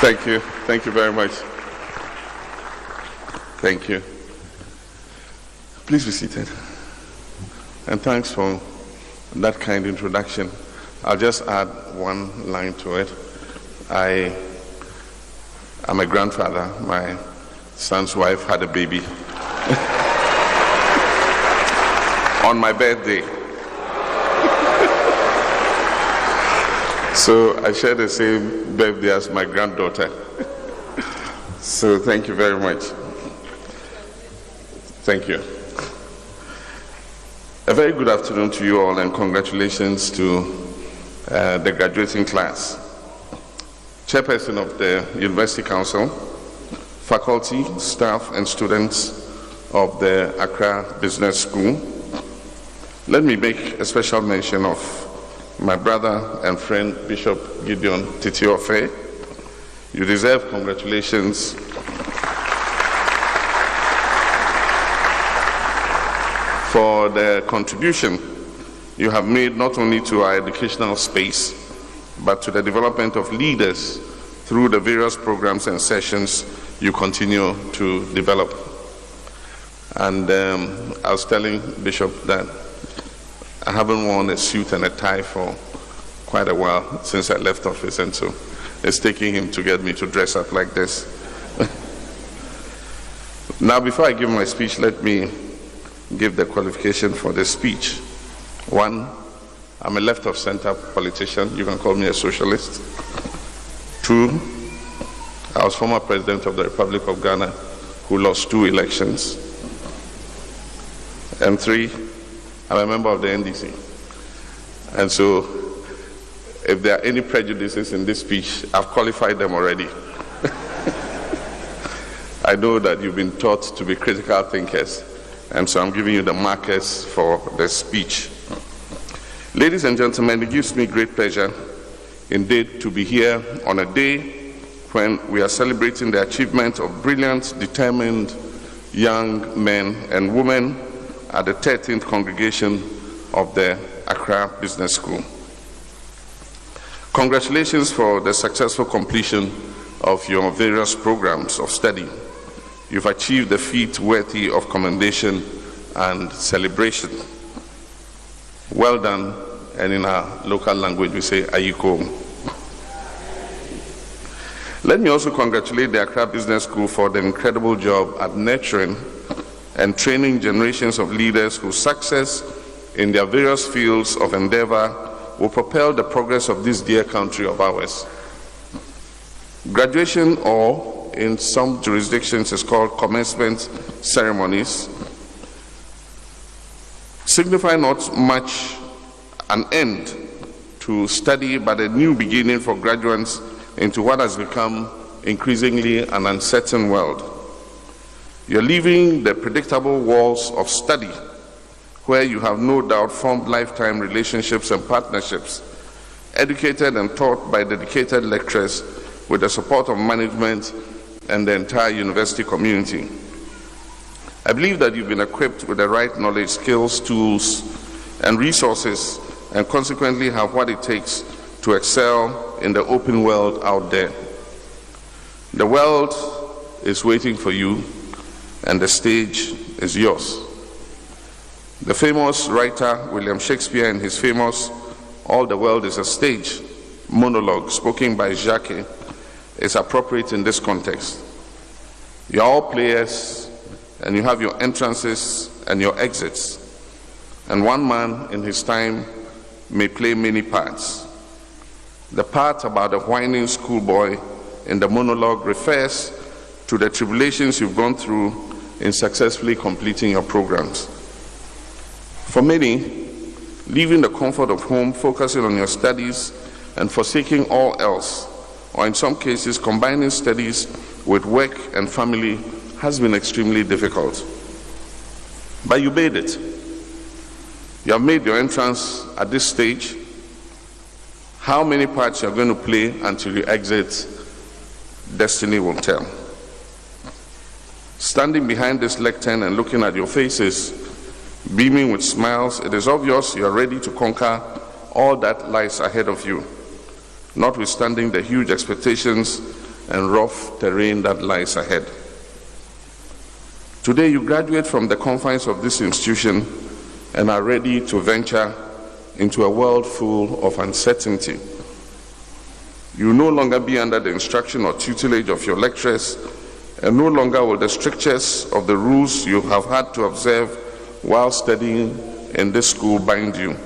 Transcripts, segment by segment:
Thank you. Thank you very much. Thank you. Please be seated. And thanks for that kind introduction. I'll just add one line to it. I am a grandfather. My son's wife had a baby on my birthday. So I share the same birthday as my granddaughter. So thank you very much. Thank you. A very good afternoon to you all, and congratulations to the graduating class. Chairperson of the University Council, faculty, staff, and students of the Accra Business School. Let me make a special mention of my brother and friend, Bishop Gideon Titiofe. You deserve congratulations for the contribution you have made not only to our educational space, but to the development of leaders through the various programs and sessions you continue to develop. And I was telling Bishop that I haven't worn a suit and a tie for quite a while since I left office, and so it's taking him to get me to dress up like this. Now, before I give my speech, let me give the qualification for the speech. One, I'm a left of center politician. You can call me a socialist. Two, I was former president of the Republic of Ghana who lost 2 elections. And three, I'm a member of the NDC. And so if there are any prejudices in this speech, I've qualified them already. I know that you've been taught to be critical thinkers, and so I'm giving you the markers for the speech. Ladies and gentlemen, it gives me great pleasure indeed to be here on a day when we are celebrating the achievement of brilliant, determined young men and women at the 13th congregation of the Accra Business School. Congratulations for the successful completion of your various programs of study. You've achieved a feat worthy of commendation and celebration. Well done, and in our local language we say, Ayiko. Let me also congratulate the Accra Business School for the incredible job at nurturing and training generations of leaders whose success in their various fields of endeavor will propel the progress of this dear country of ours. Graduation, or in some jurisdictions is called commencement ceremonies, signify not much an end to study, but a new beginning for graduates into what has become increasingly an uncertain world. You're leaving the predictable walls of study, where you have no doubt formed lifetime relationships and partnerships, educated and taught by dedicated lecturers with the support of management and the entire university community. I believe that you've been equipped with the right knowledge, skills, tools, and resources, and consequently have what it takes to excel in the open world out there. The world is waiting for you, and the stage is yours. The famous writer William Shakespeare, in his famous "All the World is a Stage" monologue spoken by Jacques, is appropriate in this context. You're all players, and you have your entrances and your exits. And one man in his time may play many parts. The part about the whining schoolboy in the monologue refers to the tribulations you've gone through in successfully completing your programs. For many, leaving the comfort of home, focusing on your studies, and forsaking all else, or in some cases combining studies with work and family, has been extremely difficult. But you made it. You have made your entrance at this stage. How many parts you're going to play until you exit, destiny will tell. Standing behind this lectern and looking at your faces, beaming with smiles, it is obvious you are ready to conquer all that lies ahead of you, notwithstanding the huge expectations and rough terrain that lies ahead. Today, you graduate from the confines of this institution and are ready to venture into a world full of uncertainty. You will no longer be under the instruction or tutelage of your lecturers, and no longer will the strictures of the rules you have had to observe while studying in this school bind you.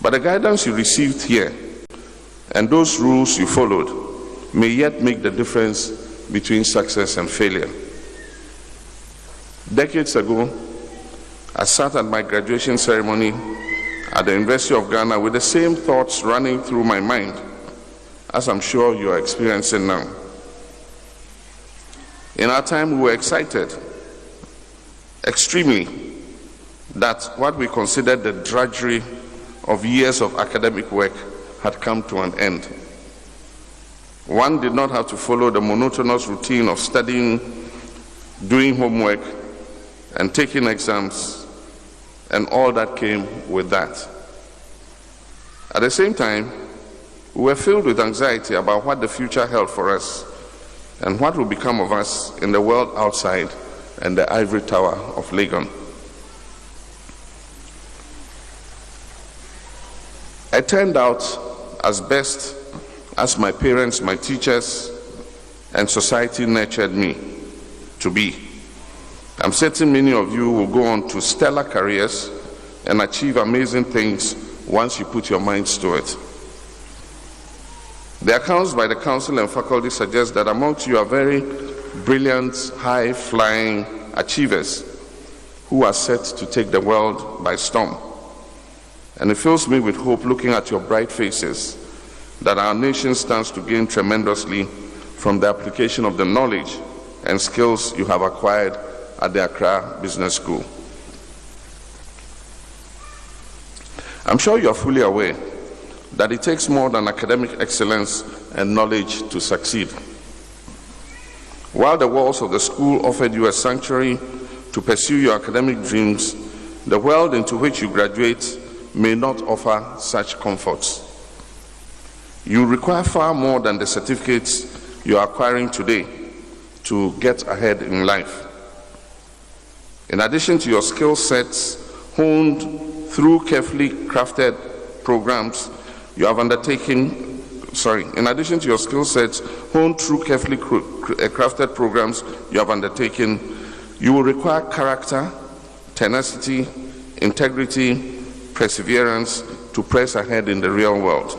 But the guidance you received here and those rules you followed may yet make the difference between success and failure. Decades ago, I sat at my graduation ceremony at the University of Ghana with the same thoughts running through my mind as I'm sure you are experiencing now. In our time, we were excited, extremely, that what we considered the drudgery of years of academic work had come to an end. One did not have to follow the monotonous routine of studying, doing homework, and taking exams, and all that came with that. At the same time, we were filled with anxiety about what the future held for us and what will become of us in the world outside and the ivory tower of Legon. It turned out as best as my parents, my teachers, and society nurtured me to be. I'm certain many of you will go on to stellar careers and achieve amazing things once you put your minds to it. The accounts by the council and faculty suggest that amongst you are very brilliant, high-flying achievers who are set to take the world by storm. And it fills me with hope looking at your bright faces that our nation stands to gain tremendously from the application of the knowledge and skills you have acquired at the Accra Business School. I'm sure you are fully aware that it takes more than academic excellence and knowledge to succeed. While the walls of the school offered you a sanctuary to pursue your academic dreams, the world into which you graduate may not offer such comforts. You require far more than the certificates you are acquiring today to get ahead in life. In addition to your skill sets honed through carefully crafted programs you have undertaken, in addition to your skill sets honed through carefully crafted programs you have undertaken, you will require character, tenacity, integrity, perseverance to press ahead in the real world.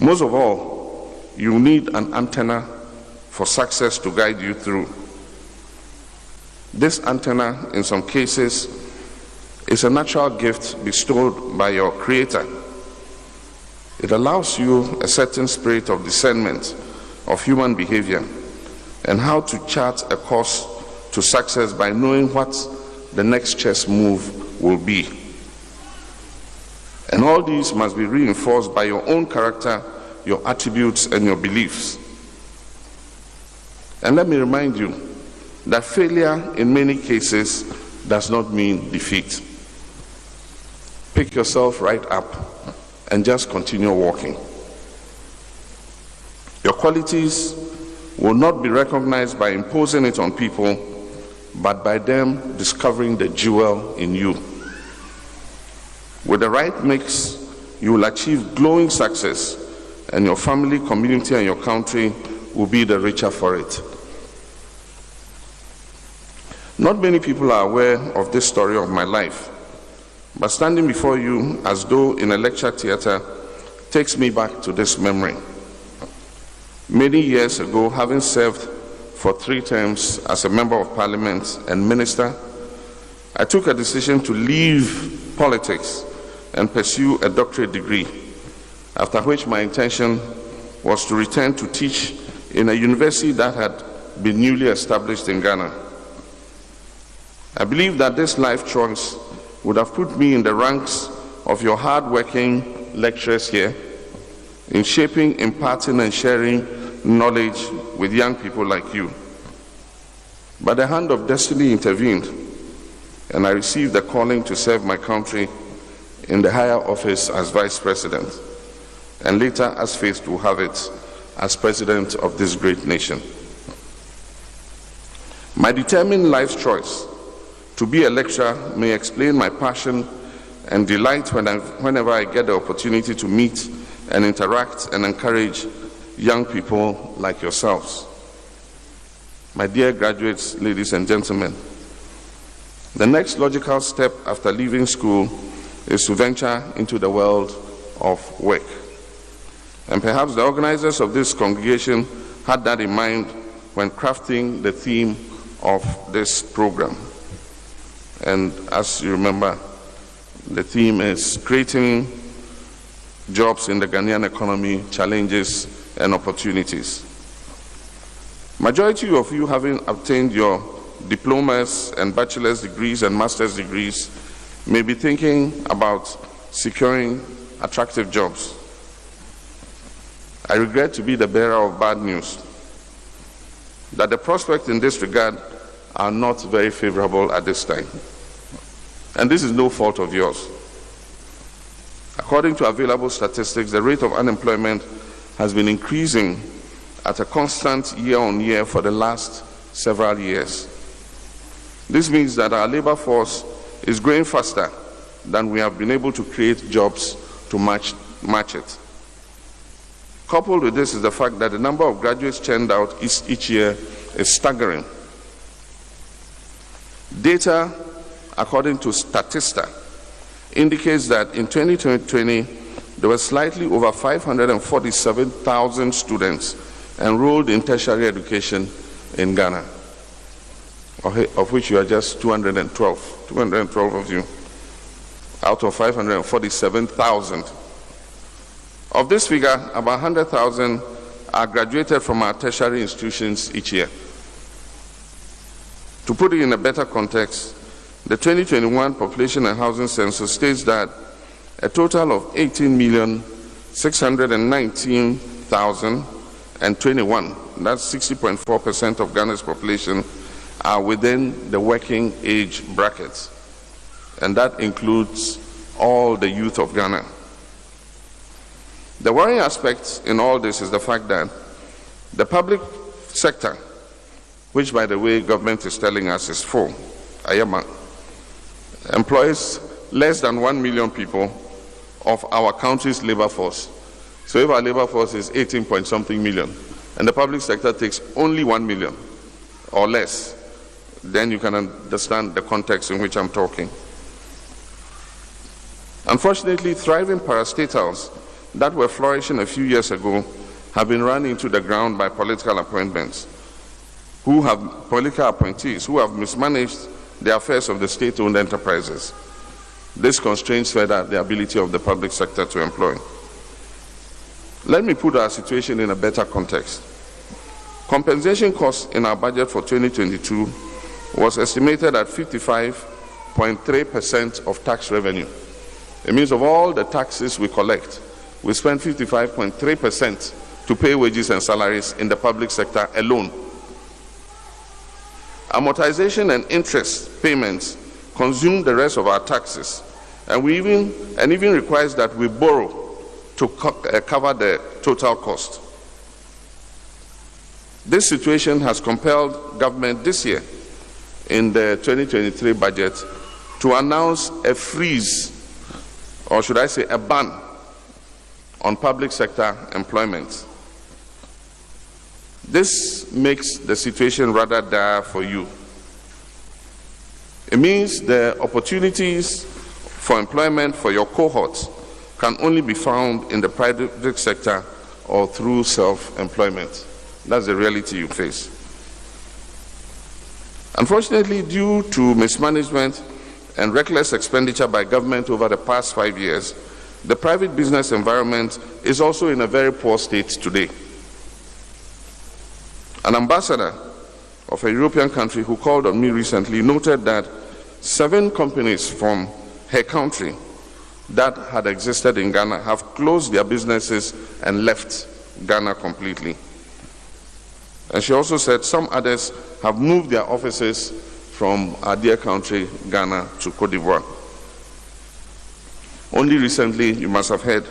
Most of all, you need an antenna for success to guide you through. This antenna, in some cases, is a natural gift bestowed by your Creator. It allows you a certain spirit of discernment of human behavior and how to chart a course to success by knowing what the next chess move will be. And all these must be reinforced by your own character, your attributes, and your beliefs. And let me remind you that failure in many cases does not mean defeat. Pick yourself right up and just continue walking. Your qualities will not be recognized by imposing it on people, but by them discovering the jewel in you. With the right mix, you will achieve glowing success, and your family, community, and your country will be the richer for it. Not many people are aware of this story of my life, but standing before you as though in a lecture theater takes me back to this memory. Many years ago, having served for 3 terms as a member of parliament and minister, I took a decision to leave politics and pursue a doctorate degree, after which my intention was to return to teach in a university that had been newly established in Ghana. I believe that this life choice would have put me in the ranks of your hard-working lecturers here in shaping, imparting, and sharing knowledge with young people like you. But the hand of destiny intervened, and I received the calling to serve my country in the higher office as Vice President, and later, as fate will have it, as President of this great nation. My determined life choice to be a lecturer may explain my passion and delight whenever I get the opportunity to meet and interact and encourage young people like yourselves. My dear graduates, ladies and gentlemen, the next logical step after leaving school is to venture into the world of work. And perhaps the organizers of this congregation had that in mind when crafting the theme of this program. And as you remember, the theme is creating jobs in the Ghanaian economy, challenges and opportunities. Majority of you, having obtained your diplomas and bachelor's degrees and master's degrees, may be thinking about securing attractive jobs. I regret to be the bearer of bad news, that the prospects in this regard are not very favorable at this time. And this is no fault of yours. According to available statistics, the rate of unemployment has been increasing at a constant year-on-year for the last several years. This means that our labor force is growing faster than we have been able to create jobs to match it. Coupled with this is the fact that the number of graduates churned out each year is staggering. Data, according to Statista, indicates that in 2020, there were slightly over 547,000 students enrolled in tertiary education in Ghana, of which you are just 212 of you, out of 547,000. Of this figure, about 100,000 are graduated from our tertiary institutions each year. To put it in a better context, the 2021 Population and Housing Census states that a total of 18,619,021, that's 60.4% of Ghana's population, are within the working age brackets, and that includes all the youth of Ghana. The worrying aspect in all this is the fact that the public sector, which by the way government is telling us is full, employs less than 1 million people of our country's labor force. So if our labor force is 18 point something million and the public sector takes only 1 million or less, then you can understand the context in which I'm talking. Unfortunately, thriving parastatals that were flourishing a few years ago have been run into the ground by political appointees who have mismanaged the affairs of the state-owned enterprises. This constrains further the ability of the public sector to employ. Let me put our situation in a better context. Compensation costs in our budget for 2022 was estimated at 55.3% of tax revenue. It means of all the taxes we collect, we spend 55.3% to pay wages and salaries in the public sector alone. Amortization and interest payments consume the rest of our taxes, and even requires that we borrow to cover the total cost. This situation has compelled government this year in the 2023 budget to announce a freeze, or should I say a ban, on public sector employment. This makes the situation rather dire for you. It means the opportunities for employment for your cohorts can only be found in the private sector or through self-employment. That's the reality you face. Unfortunately, due to mismanagement and reckless expenditure by government over the past 5 years, the private business environment is also in a very poor state today. An ambassador of a European country who called on me recently noted that 7 companies from her country that had existed in Ghana have closed their businesses and left Ghana completely. And she also said some others have moved their offices from our dear country, Ghana, to Cote d'Ivoire. Only recently, you must have heard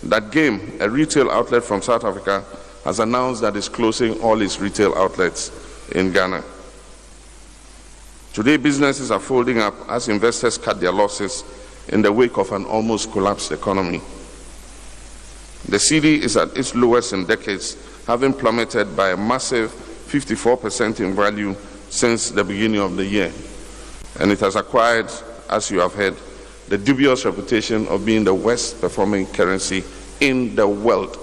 that Game, a retail outlet from South Africa, has announced that it's closing all its retail outlets in Ghana. Today, businesses are folding up as investors cut their losses in the wake of an almost collapsed economy. The cedi is at its lowest in decades, having plummeted by a massive 54% in value since the beginning of the year. And it has acquired, as you have heard, the dubious reputation of being the worst performing currency in the world.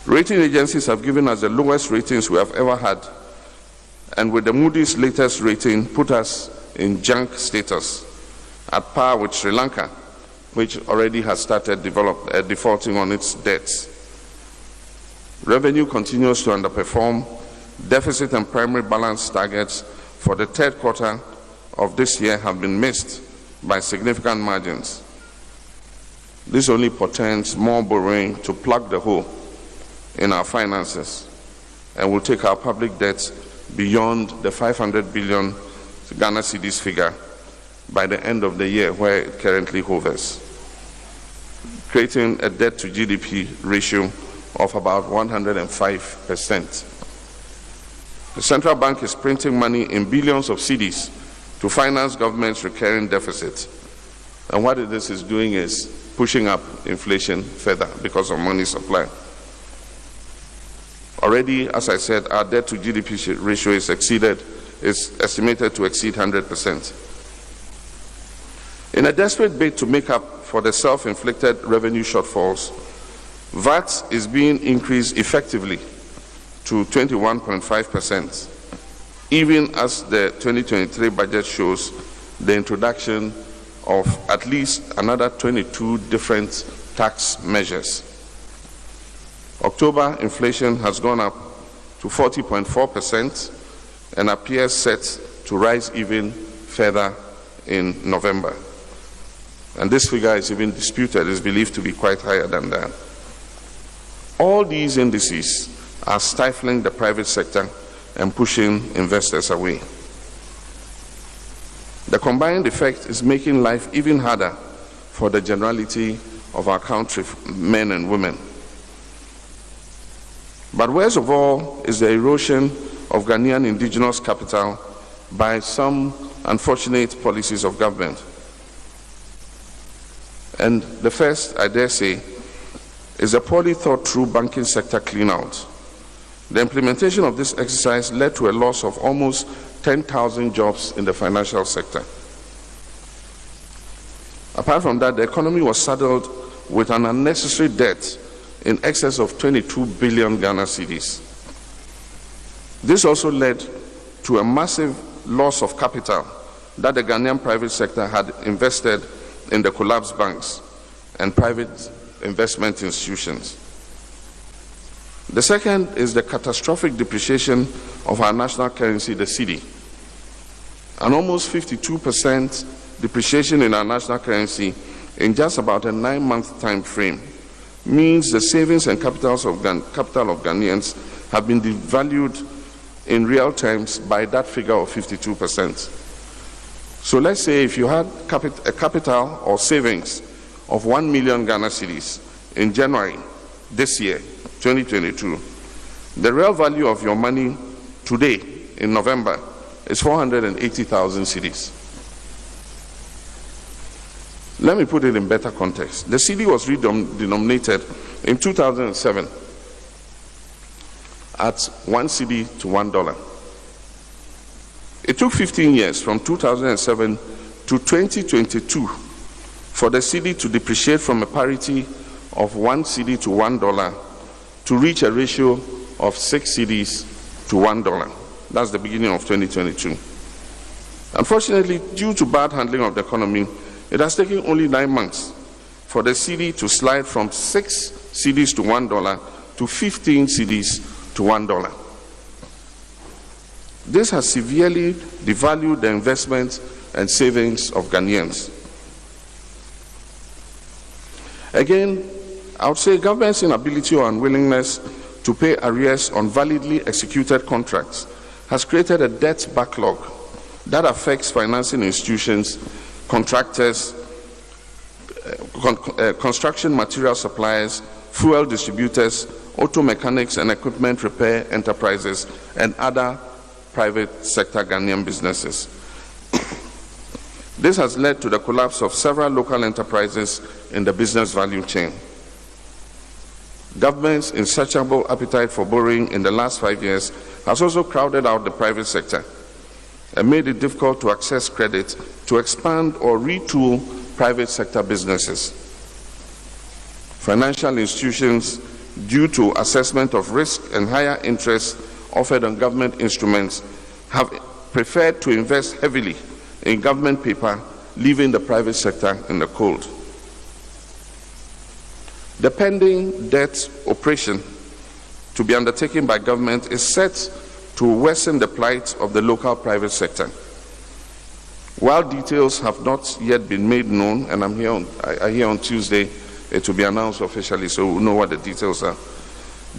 Rating agencies have given us the lowest ratings we have ever had, and with the Moody's latest rating put us in junk status, at par with Sri Lanka, which already has started defaulting on its debts. Revenue continues to underperform. Deficit and primary balance targets for the third quarter of this year have been missed by significant margins. This only portends more borrowing to plug the hole in our finances and will take our public debt beyond the 500 billion Ghana cedis figure by the end of the year, where it currently hovers, creating a debt to GDP ratio of about 105%. The central bank is printing money in billions of cedis to finance government's recurring deficit. And what this is doing is pushing up inflation further because of money supply. Already, as I said, our debt to GDP ratio is estimated to exceed 100%. In a desperate bid to make up for the self-inflicted revenue shortfalls, VAT is being increased effectively to 21.5%, even as the 2023 budget shows the introduction of at least another 22 different tax measures. October inflation has gone up to 40.4% and appears set to rise even further in November. And this figure is even disputed, is believed to be quite higher than that. All these indices are stifling the private sector and pushing investors away. The combined effect is making life even harder for the generality of our country, men and women. But worst of all is the erosion of Ghanaian indigenous capital by some unfortunate policies of government. And the first, I dare say, is a poorly thought through banking sector clean-out. The implementation of this exercise led to a loss of almost 10,000 jobs in the financial sector. Apart from that, the economy was saddled with an unnecessary debt in excess of 22 billion Ghana cedis. This also led to a massive loss of capital that the Ghanaian private sector had invested in the collapsed banks and private investment institutions. The second is the catastrophic depreciation of our national currency, the cedi. An almost 52% depreciation in our national currency in just about a 9-month time frame means the savings and capital of Ghanaians have been devalued in real terms by that figure of 52%. So let's say if you had a capital or savings of 1 million Ghana cedis in January this year, 2022, the real value of your money today in November is 480,000 cedis. Let me put it in better context. The cedi was redenominated in 2007 at 1 cedi to $1. It took 15 years from 2007 to 2022 for the cedi to depreciate from a parity of 1 cedi to $1 to reach a ratio of 6 cedis to $1. That's the beginning of 2022. Unfortunately, due to bad handling of the economy, it has taken only 9 months for the cedi to slide from 6 cedis to $1 to 15 cedis to $1. This has severely devalued the investments and savings of Ghanaians. Again, I would say government's inability or unwillingness to pay arrears on validly executed contracts has created a debt backlog that affects financing institutions contractors, construction material suppliers, fuel distributors, auto mechanics and equipment repair enterprises, and other private sector Ghanaian businesses. This has led to the collapse of several local enterprises in the business value chain. Government's insatiable appetite for borrowing in the last 5 years has also crowded out the private sector and made it difficult to access credit to expand or retool private sector businesses. Financial institutions, due to assessment of risk and higher interest offered on government instruments, have preferred to invest heavily in government paper, leaving the private sector in the cold. The pending debt operation to be undertaken by government is set to worsen the plight of the local private sector. While details have not yet been made known, and I hear on Tuesday it will be announced officially, so we'll know what the details are.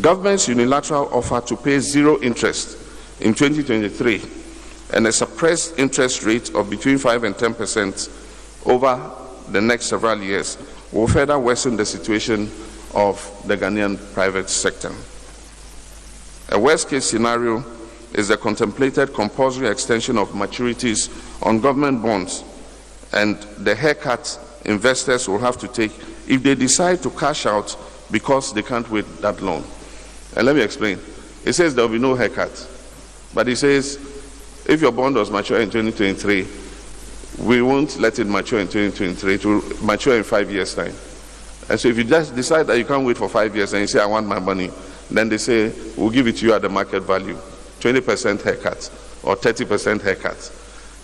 Government's unilateral offer to pay zero interest in 2023 and a suppressed interest rate of between 5 and 10% over the next several years will further worsen the situation of the Ghanaian private sector. A worst-case scenario is the contemplated compulsory extension of maturities on government bonds and the haircut investors will have to take if they decide to cash out because they can't wait that long. And let me explain. It says there will be no haircut, but it says if your bond was mature in 2023, we won't let it mature in 2023, it will mature in 5 years' time. And so if you just decide that you can't wait for 5 years and you say, I want my money, then they say, we'll give it to you at the market value, 20% haircut or 30% haircut.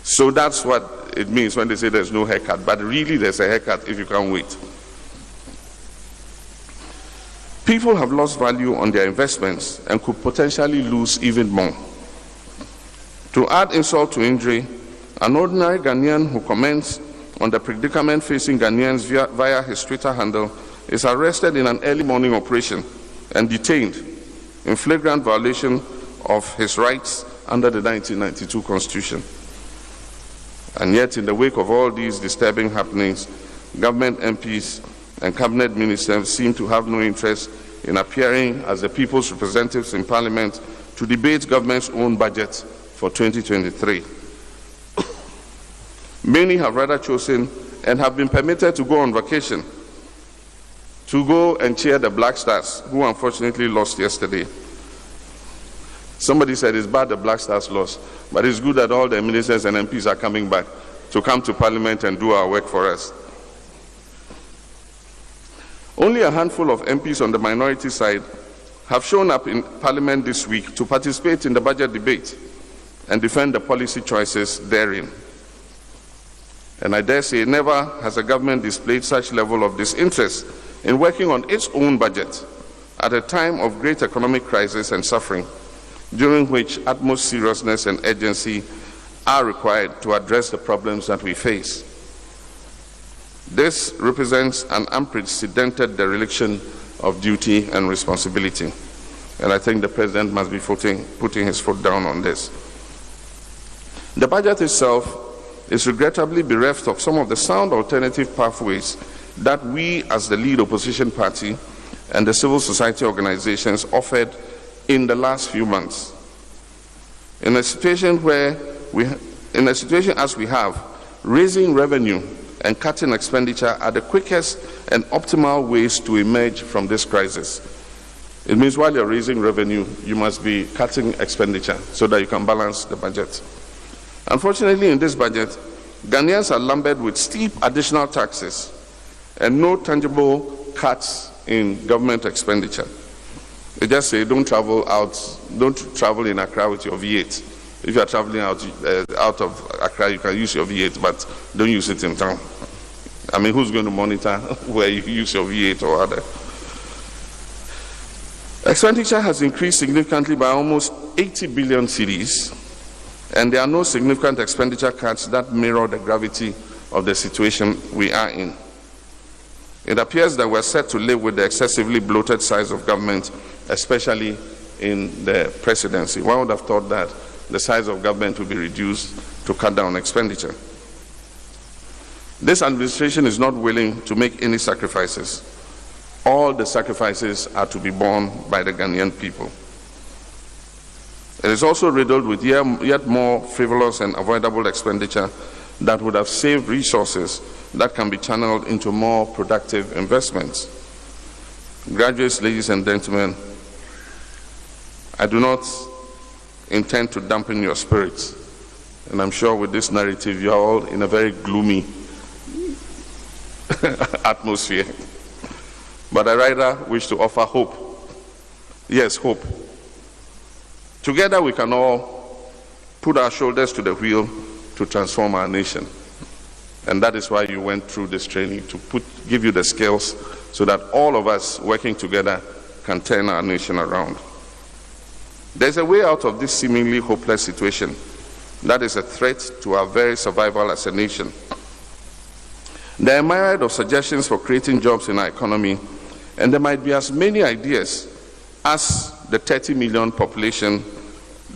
So that's what it means when they say there's no haircut, but really there's a haircut if you can't wait. People have lost value on their investments and could potentially lose even more. To add insult to injury, an ordinary Ghanaian who comments on the predicament facing Ghanaians via his Twitter handle is arrested in an early morning operation and detained in flagrant violation of his rights under the 1992 Constitution. And yet, in the wake of all these disturbing happenings, government MPs and cabinet ministers seem to have no interest in appearing as the people's representatives in Parliament to debate government's own budget for 2023. Many have rather chosen and have been permitted to go on vacation, to go and cheer the Black Stars, who unfortunately lost yesterday. Somebody said it's bad the Black Stars lost, but it's good that all the ministers and MPs are coming back to come to Parliament and do our work for us. Only a handful of MPs on the minority side have shown up in Parliament this week to participate in the budget debate and defend the policy choices therein. And I dare say never has a government displayed such level of disinterest in working on its own budget at a time of great economic crisis and suffering, during which utmost seriousness and urgency are required to address the problems that we face. This represents an unprecedented dereliction of duty and responsibility, and I think the President must be putting his foot down on this. The budget itself is regrettably bereft of some of the sound alternative pathways that we as the lead opposition party and the civil society organizations offered in the last few months. In a situation as we have, raising revenue and cutting expenditure are the quickest and optimal ways to emerge from this crisis. It means while you're raising revenue, you must be cutting expenditure so that you can balance the budget. Unfortunately, in this budget, Ghanaians are lumbered with steep additional taxes and no tangible cuts in government expenditure. They just say, don't travel in Accra with your V8. If you are traveling out of Accra, you can use your V8, but don't use it in town. I mean, who's going to monitor where you use your V8 or other? Expenditure has increased significantly by almost 80 billion cedis, and there are no significant expenditure cuts that mirror the gravity of the situation we are in. It appears that we're set to live with the excessively bloated size of government, especially in the presidency. One would have thought that the size of government would be reduced to cut down expenditure. This administration is not willing to make any sacrifices. All the sacrifices are to be borne by the Ghanaian people. It is also riddled with yet more frivolous and avoidable expenditure that would have saved resources that can be channeled into more productive investments. Graduates, ladies and gentlemen, I do not intend to dampen your spirits, and I'm sure with this narrative you are all in a very gloomy atmosphere. But I rather wish to offer hope. Yes, hope. Together we can all put our shoulders to the wheel to transform our nation. And that is why you went through this training, to give you the skills so that all of us working together can turn our nation around. There's a way out of this seemingly hopeless situation that is a threat to our very survival as a nation. There are a myriad of suggestions for creating jobs in our economy, and there might be as many ideas as the 30 million population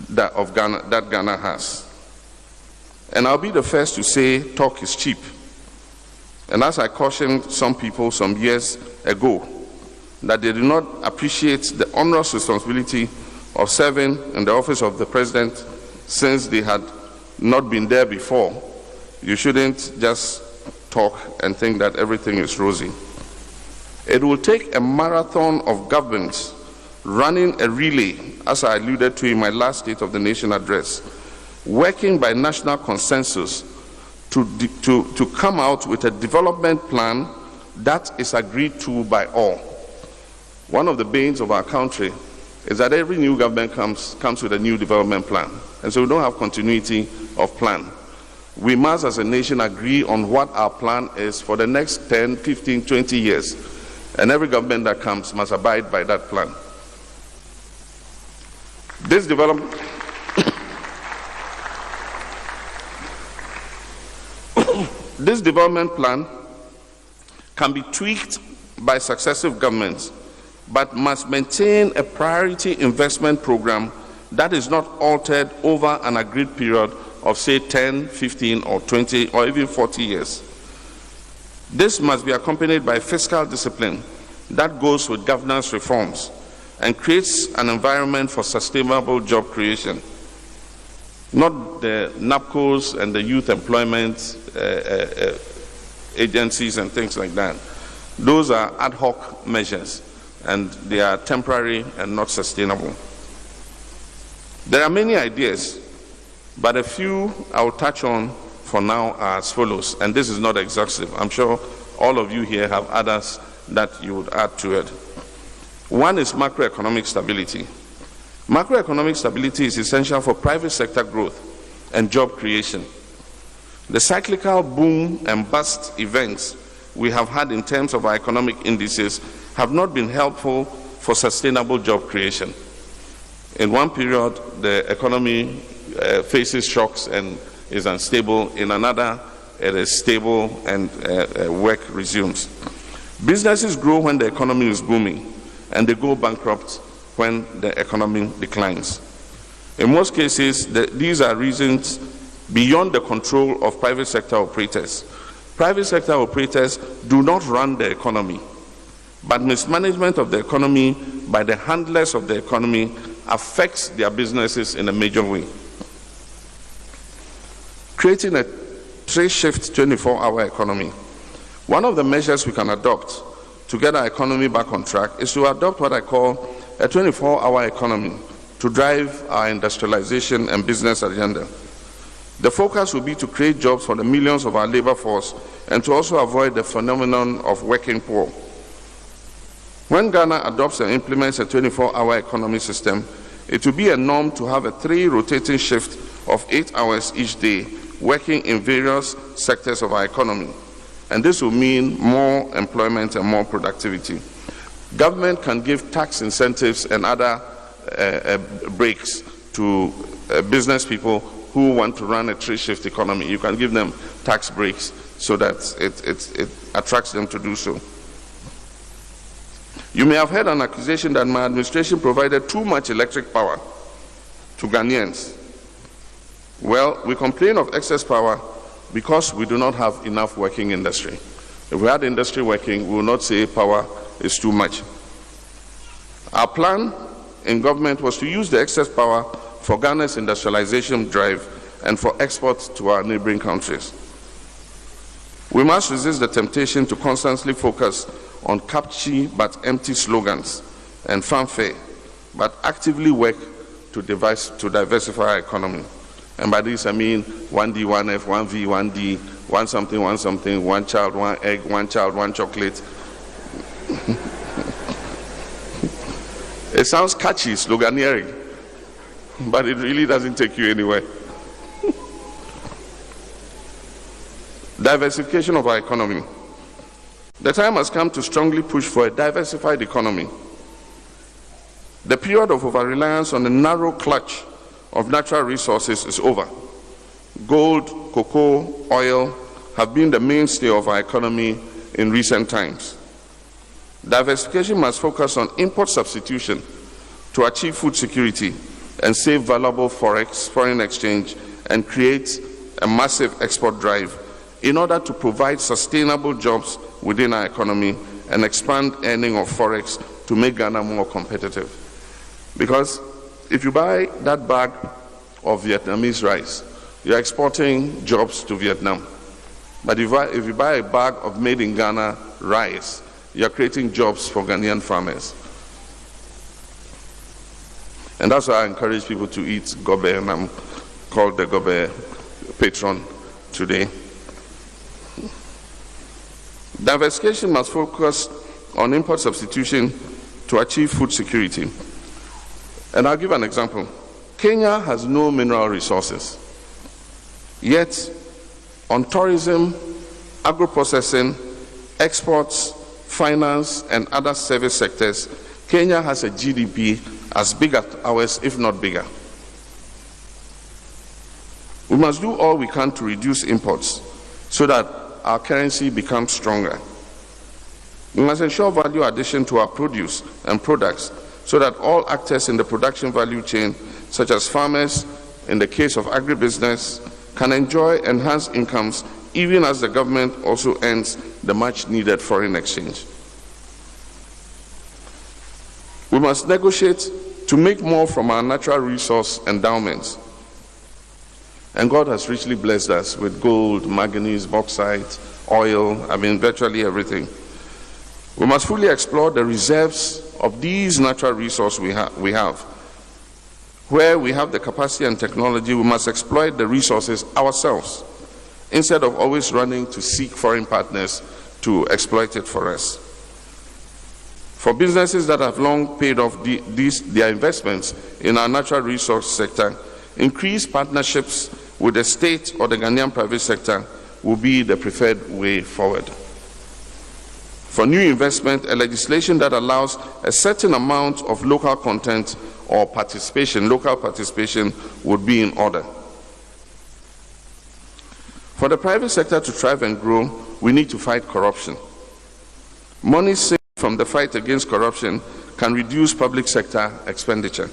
that Ghana has. And I'll be the first to say talk is cheap. And as I cautioned some people some years ago that they do not appreciate the onerous responsibility of serving in the office of the president since they had not been there before, you shouldn't just talk and think that everything is rosy. It will take a marathon of governments running a relay, as I alluded to in my last State of the Nation address, working by national consensus to come out with a development plan that is agreed to by all. One of the banes of our country is that every new government comes with a new development plan, and so we don't have continuity of plan. We must, as a nation, agree on what our plan is for the next 10, 15, 20 years, and every government that comes must abide by that plan. This development plan can be tweaked by successive governments, but must maintain a priority investment program that is not altered over an agreed period of, say, 10, 15, or 20, or even 40 years. This must be accompanied by fiscal discipline that goes with governance reforms and creates an environment for sustainable job creation. Not the NAPCOs and the youth employment agencies and things like that. Those are ad hoc measures, and they are temporary and not sustainable. There are many ideas, but a few I'll touch on for now are as follows, and this is not exhaustive. I'm sure all of you here have others that you would add to it. One is macroeconomic stability. Macroeconomic stability is essential for private sector growth and job creation. The cyclical boom and bust events we have had in terms of our economic indices have not been helpful for sustainable job creation. In one period, the economy faces shocks and is unstable. In another, it is stable and work resumes. Businesses grow when the economy is booming, and they go bankrupt when the economy declines. In most cases, these are reasons beyond the control of private sector operators. Private sector operators do not run the economy, but mismanagement of the economy by the handlers of the economy affects their businesses in a major way. Creating a three-shift 24-hour economy. One of the measures we can adopt to get our economy back on track is to adopt what I call a 24-hour economy to drive our industrialization and business agenda. The focus will be to create jobs for the millions of our labor force and to also avoid the phenomenon of working poor. When Ghana adopts and implements a 24-hour economy system, it will be a norm to have a 3 rotating shift of 8 hours each day working in various sectors of our economy. And this will mean more employment and more productivity. Government can give tax incentives and other breaks to business people who want to run a 3-shift economy. You can give them tax breaks so that it attracts them to do so. You may have heard an accusation that my administration provided too much electric power to Ghanaians. Well, we complain of excess power, because we do not have enough working industry. If we had industry working, we would not say power is too much. Our plan in government was to use the excess power for Ghana's industrialization drive and for exports to our neighboring countries. We must resist the temptation to constantly focus on catchy but empty slogans and fanfare, but actively work to diversify our economy. And by this I mean 1D, 1F, 1V, 1D, one something, one child, one egg, one child, one chocolate. It sounds catchy, sloganeering, but it really doesn't take you anywhere. Diversification of our economy. The time has come to strongly push for a diversified economy. The period of over-reliance on a narrow clutch of natural resources is over. Gold, cocoa, oil have been the mainstay of our economy in recent times. Diversification must focus on import substitution to achieve food security and save valuable forex, foreign exchange, and create a massive export drive in order to provide sustainable jobs within our economy and expand earning of forex to make Ghana more competitive. Because if you buy that bag of Vietnamese rice, you're exporting jobs to Vietnam. But if you buy a bag of made in Ghana rice, you're creating jobs for Ghanaian farmers. And that's why I encourage people to eat gobe, and I'm called the gobe patron today. Diversification must focus on import substitution to achieve food security. And I'll give an example. Kenya has no mineral resources. Yet, on tourism, agro-processing, exports, finance, and other service sectors, Kenya has a GDP as big as ours, if not bigger. We must do all we can to reduce imports so that our currency becomes stronger. We must ensure value addition to our produce and products so that all actors in the production value chain, such as farmers, in the case of agribusiness, can enjoy enhanced incomes even as the government also earns the much needed foreign exchange. We must negotiate to make more from our natural resource endowments. And God has richly blessed us with gold, manganese, bauxite, oil, virtually everything. We must fully explore the reserves of these natural resources we have. Where we have the capacity and technology, we must exploit the resources ourselves, instead of always running to seek foreign partners to exploit it for us. For businesses that have long paid off their investments in our natural resource sector, increased partnerships with the state or the Ghanaian private sector will be the preferred way forward. For new investment, a legislation that allows a certain amount of local content or participation, local participation, would be in order. For the private sector to thrive and grow, we need to fight corruption. Money saved from the fight against corruption can reduce public sector expenditure.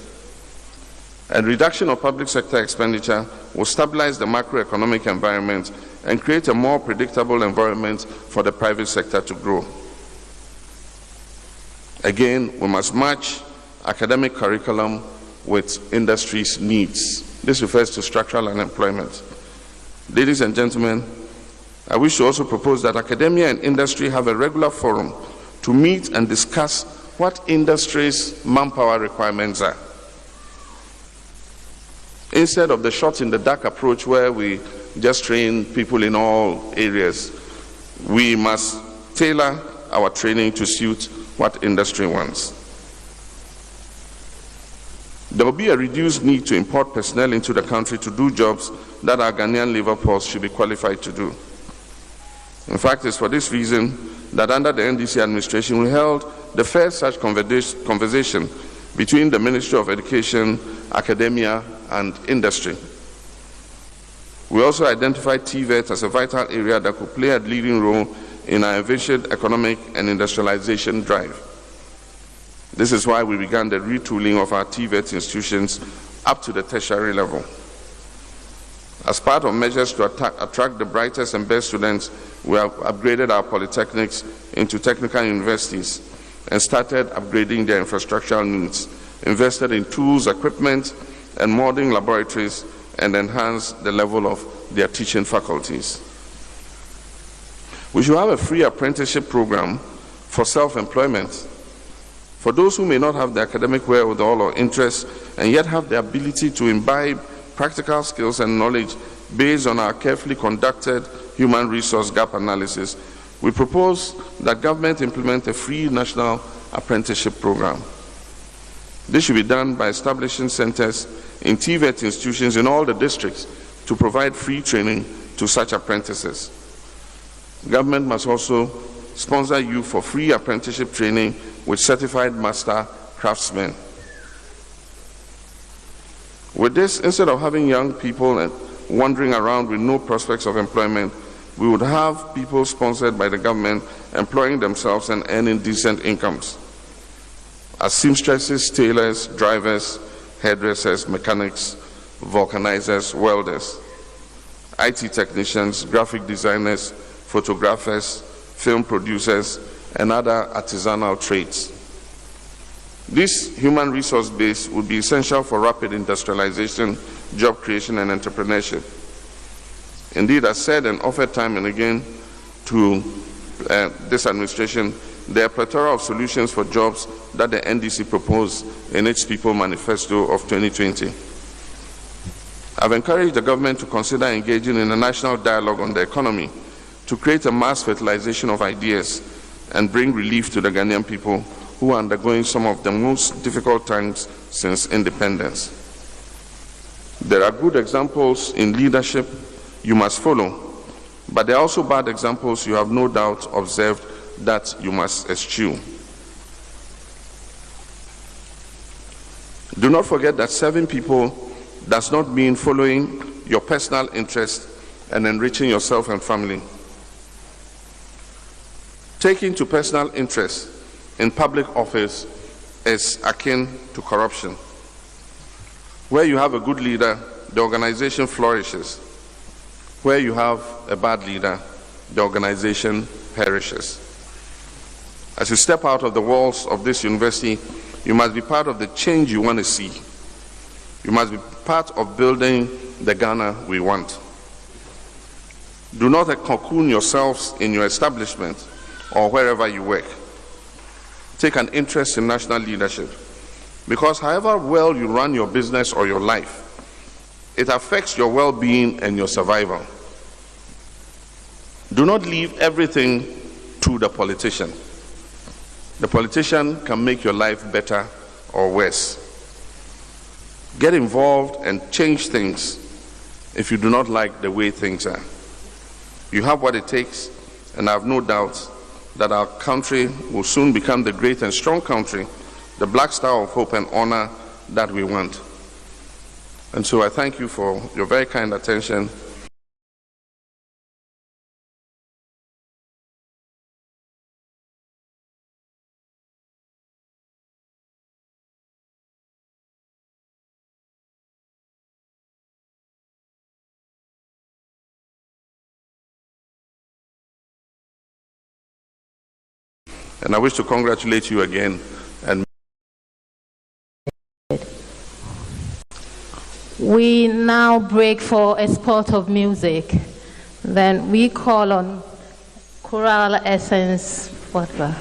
And reduction of public sector expenditure will stabilize the macroeconomic environment and create a more predictable environment for the private sector to grow. Again, we must match academic curriculum with industry's needs. This refers to structural unemployment. Ladies and gentlemen, I wish to also propose that academia and industry have a regular forum to meet and discuss what industry's manpower requirements are. Instead of the shot in the dark approach where we just train people in all areas, we must tailor our training to suit what industry wants. There will be a reduced need to import personnel into the country to do jobs that our Ghanaian labor force should be qualified to do. In fact, it's for this reason that under the NDC administration we held the first such conversation between the Ministry of Education, academia, and industry. We also identified TVET as a vital area that could play a leading role in our envisioned economic and industrialization drive. This is why we began the retooling of our TVET institutions up to the tertiary level. As part of measures to attract the brightest and best students, we have upgraded our polytechnics into technical universities and started upgrading their infrastructural needs, invested in tools, equipment, and modern laboratories, and enhanced the level of their teaching faculties. We should have a free apprenticeship program for self-employment. For those who may not have the academic wherewithal or interest and yet have the ability to imbibe practical skills and knowledge based on our carefully conducted human resource gap analysis, we propose that government implement a free national apprenticeship program. This should be done by establishing centers in TVET institutions in all the districts to provide free training to such apprentices. Government must also sponsor youth for free apprenticeship training with certified master craftsmen. With this, instead of having young people wandering around with no prospects of employment, we would have people sponsored by the government employing themselves and earning decent incomes as seamstresses, tailors, drivers, hairdressers, mechanics, vulcanizers, welders, IT technicians, graphic designers, photographers, film producers, and other artisanal trades. This human resource base would be essential for rapid industrialization, job creation, and entrepreneurship. Indeed, as said and offered time and again to this administration, there are a plethora of solutions for jobs that the NDC proposed in its People Manifesto of 2020. I've encouraged the government to consider engaging in a national dialogue on the economy to create a mass fertilization of ideas and bring relief to the Ghanaian people who are undergoing some of the most difficult times since independence. There are good examples in leadership you must follow, but there are also bad examples you have no doubt observed that you must eschew. Do not forget that serving people does not mean following your personal interest and enriching yourself and family. Taking to personal interest in public office is akin to corruption. Where you have a good leader, the organization flourishes. Where you have a bad leader, the organization perishes. As you step out of the walls of this university, you must be part of the change you want to see. You must be part of building the Ghana we want. Do not cocoon yourselves in your establishment or wherever you work. Take an interest in national leadership, because however well you run your business or your life, it affects your well-being and your survival. Do not leave everything to the politician. The politician can make your life better or worse. Get involved and change things if you do not like the way things are. You have what it takes, and I have no doubt that our country will soon become the great and strong country, the black star of hope and honor that we want. And so I thank you for your very kind attention. And I wish to congratulate you again. And we now break for a spot of music. Then we call on Choral Essence Whatever.